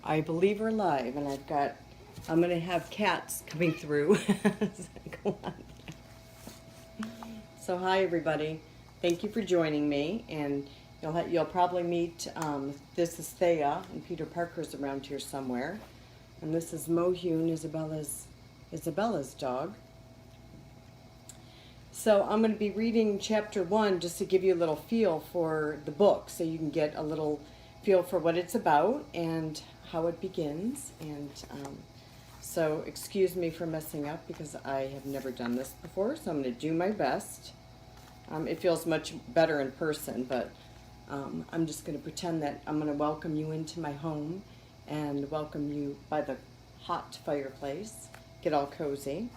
I believe we're live, and I'm going to have cats coming through. Go on. So hi everybody, thank you for joining me, and you'll probably meet, this is Thea, and Peter Parker's around here somewhere, and this is Mohune, Isabella's dog. So I'm going to be reading chapter 1 just to give you a little feel for the book, so you can get a little feel for what it's about and how it begins. And so excuse me for messing up because I have never done this before, so I'm going to do my best. It feels much better in person, but I'm just going to pretend that I'm going to welcome you into my home and welcome you by the hot fireplace. Get all cozy.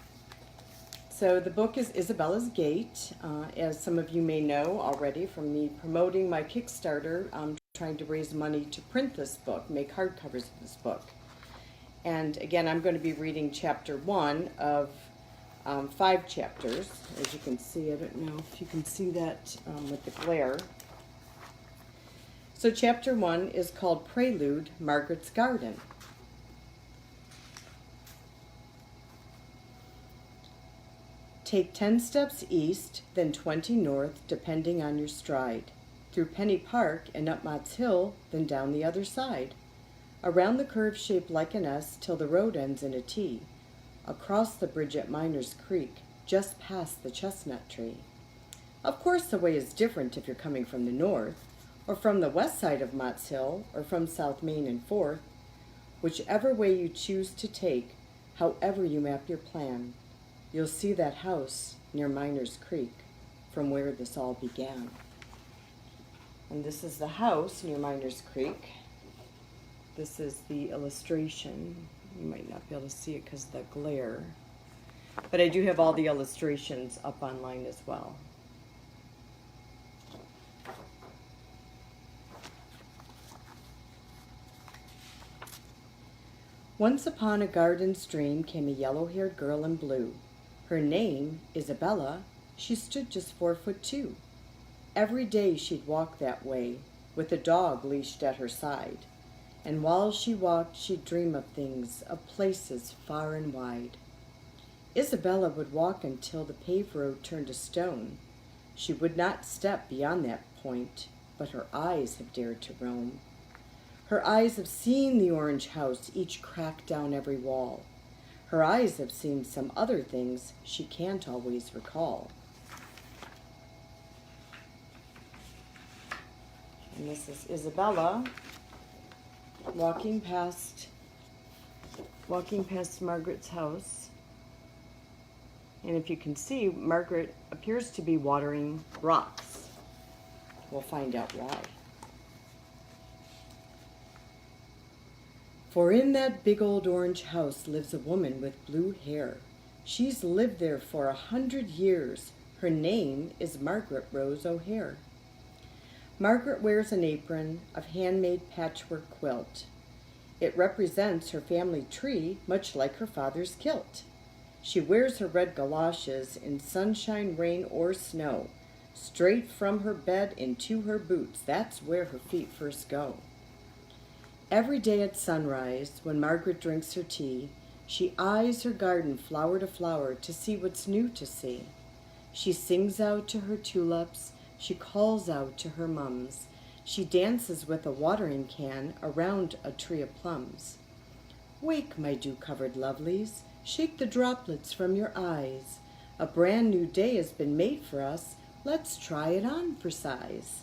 So the book is Isabella's Gate, as some of you may know already from me promoting my Kickstarter. I'm trying to raise money to print this book, make hardcovers of this book. And again, I'm going to be reading chapter 1 of 5 chapters. As you can see, I don't know if you can see that with the glare. So chapter 1 is called Prelude, Margaret's Garden. Take 10 steps east, then 20 north, depending on your stride. Through Penny Park and up Mott's Hill, then down the other side. Around the curve shaped like an S till the road ends in a T. Across the bridge at Miners Creek, just past the chestnut tree. Of course the way is different if you're coming from the north, or from the west side of Mott's Hill, or from South Main and 4th. Whichever way you choose to take, however you map your plan, you'll see that house near Miners Creek from where this all began. And this is the house near Miners Creek. This is the illustration. You might not be able to see it because of the glare. But I do have all the illustrations up online as well. Once upon a garden stream came a yellow-haired girl in blue. Her name, Isabella, she stood just 4'2". Every day she'd walk that way, with a dog leashed at her side. And while she walked, she'd dream of things, of places far and wide. Isabella would walk until the paved road turned to stone. She would not step beyond that point, but her eyes have dared to roam. Her eyes have seen the orange house, each crack down every wall. Her eyes have seen some other things she can't always recall. And this is Isabella walking past Margaret's house. And if you can see, Margaret appears to be watering rocks. We'll find out why. For in that big old orange house lives a woman with blue hair. She's lived there for 100 years. Her name is Margaret Rose O'Hare. Margaret wears an apron of handmade patchwork quilt. It represents her family tree, much like her father's kilt. She wears her red galoshes in sunshine, rain, or snow. Straight from her bed into her boots, that's where her feet first go. Every day at sunrise, when Margaret drinks her tea, she eyes her garden flower to flower to see what's new to see. She sings out to her tulips, she calls out to her mums. She dances with a watering can around a tree of plums. Wake, my dew-covered lovelies, shake the droplets from your eyes. A brand new day has been made for us, let's try it on for size.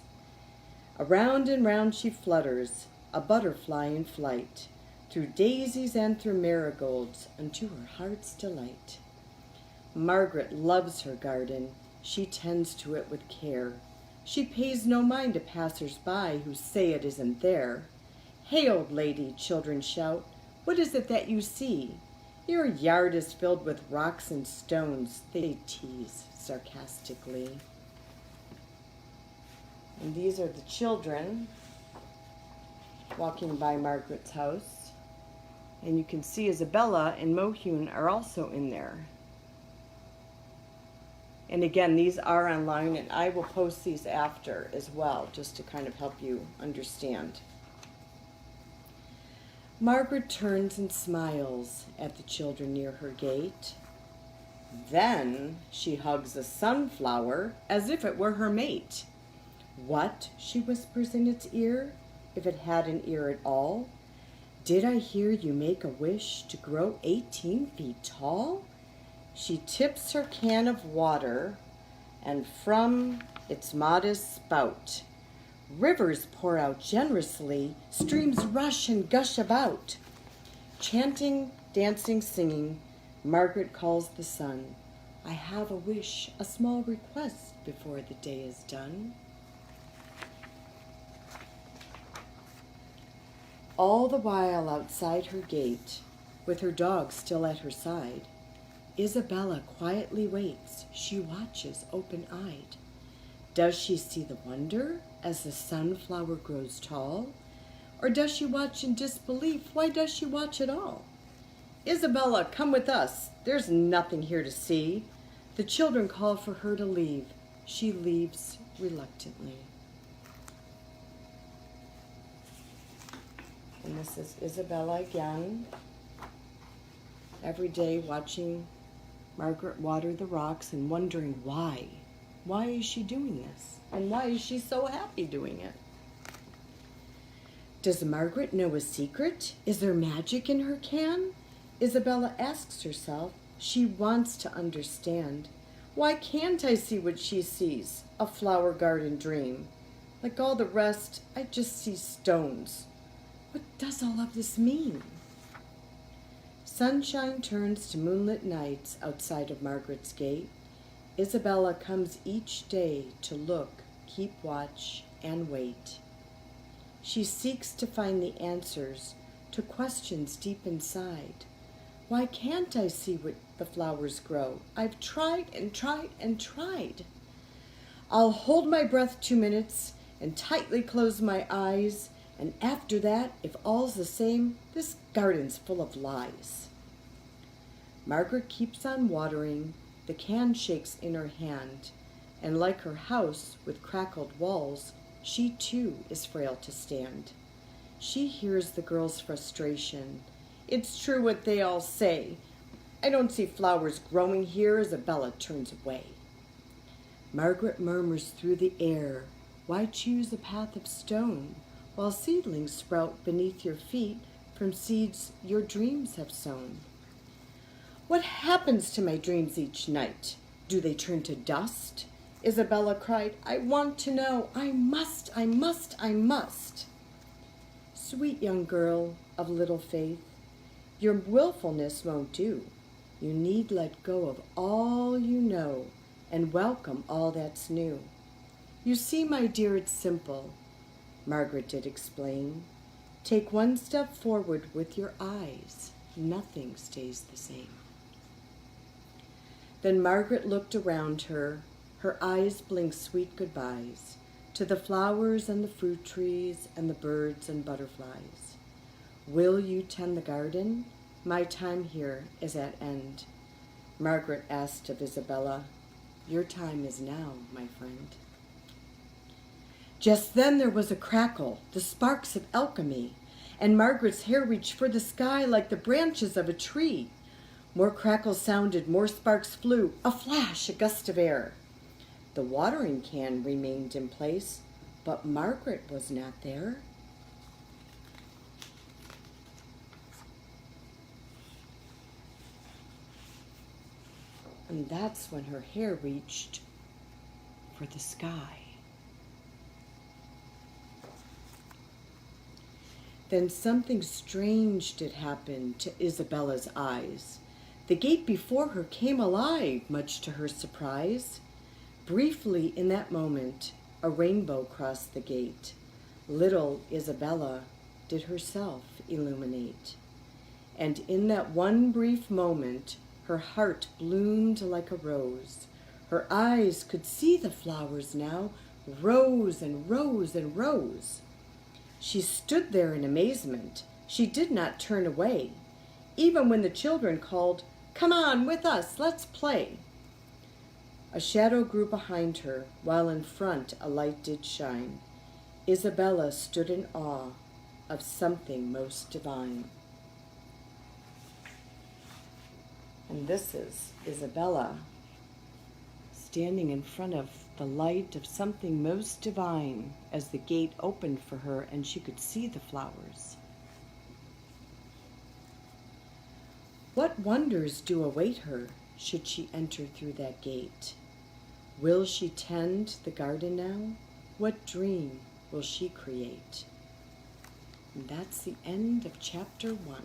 Around and round she flutters, a butterfly in flight, through daisies and through marigolds, unto her heart's delight. Margaret loves her garden, she tends to it with care. She pays no mind to passers-by who say it isn't there. Hey, old lady, children shout, what is it that you see? Your yard is filled with rocks and stones, they tease sarcastically. And these are the children walking by Margaret's house. And you can see Isabella and Mohune are also in there. And again, these are online, and I will post these after as well, just to kind of help you understand. Margaret turns and smiles at the children near her gate. Then she hugs a sunflower as if it were her mate. What, she whispers in its ear, if it had an ear at all? Did I hear you make a wish to grow 18 feet tall? She tips her can of water, and from its modest spout, rivers pour out generously, streams rush and gush about. Chanting, dancing, singing, Margaret calls the sun. I have a wish, a small request before the day is done. All the while outside her gate, with her dog still at her side, Isabella quietly waits. She watches open-eyed. Does she see the wonder as the sunflower grows tall? Or does she watch in disbelief? Why does she watch at all? Isabella, come with us. There's nothing here to see. The children call for her to leave. She leaves reluctantly. And this is Isabella again. Every day watching Margaret water the rocks and wondering why. Why is she doing this? And why is she so happy doing it? Does Margaret know a secret? Is there magic in her can? Isabella asks herself. She wants to understand. Why can't I see what she sees? A flower garden dream. Like all the rest, I just see stones. What does all of this mean? Sunshine turns to moonlit nights outside of Margaret's gate. Isabella comes each day to look, keep watch, and wait. She seeks to find the answers to questions deep inside. Why can't I see what the flowers grow? I've tried and tried and tried. I'll hold my breath 2 minutes and tightly close my eyes, and after that, if all's the same, this garden's full of lies. Margaret keeps on watering, the can shakes in her hand, and like her house with crackled walls, she too is frail to stand. She hears the girls' frustration. It's true what they all say. I don't see flowers growing here. Isabella turns away. Margaret murmurs through the air, why choose a path of stone, while seedlings sprout beneath your feet from seeds your dreams have sown? What happens to my dreams each night? Do they turn to dust? Isabella cried, I want to know. I must, I must, I must. Sweet young girl of little faith, your willfulness won't do. You need let go of all you know and welcome all that's new. You see, my dear, it's simple. Margaret did explain. Take one step forward with your eyes. Nothing stays the same. Then Margaret looked around her. Her eyes blinked sweet goodbyes to the flowers and the fruit trees and the birds and butterflies. Will you tend the garden? My time here is at end. Margaret asked of Isabella, your time is now, my friend. Just then there was a crackle, the sparks of alchemy, and Margaret's hair reached for the sky like the branches of a tree. More crackles sounded, more sparks flew, a flash, a gust of air. The watering can remained in place, but Margaret was not there. And that's when her hair reached for the sky. Then something strange did happen to Isabella's eyes. The gate before her came alive, much to her surprise. Briefly in that moment, a rainbow crossed the gate. Little Isabella did herself illuminate. And in that one brief moment, her heart bloomed like a rose. Her eyes could see the flowers now, rose and rose and rose. She stood there in amazement. She did not turn away. Even when the children called, come on with us, let's play. A shadow grew behind her, while in front a light did shine. Isabella stood in awe of something most divine. And this is Isabella standing in front of the light of something most divine as the gate opened for her and she could see the flowers. What wonders do await her should she enter through that gate? Will she tend the garden now? What dream will she create? And that's the end of chapter 1.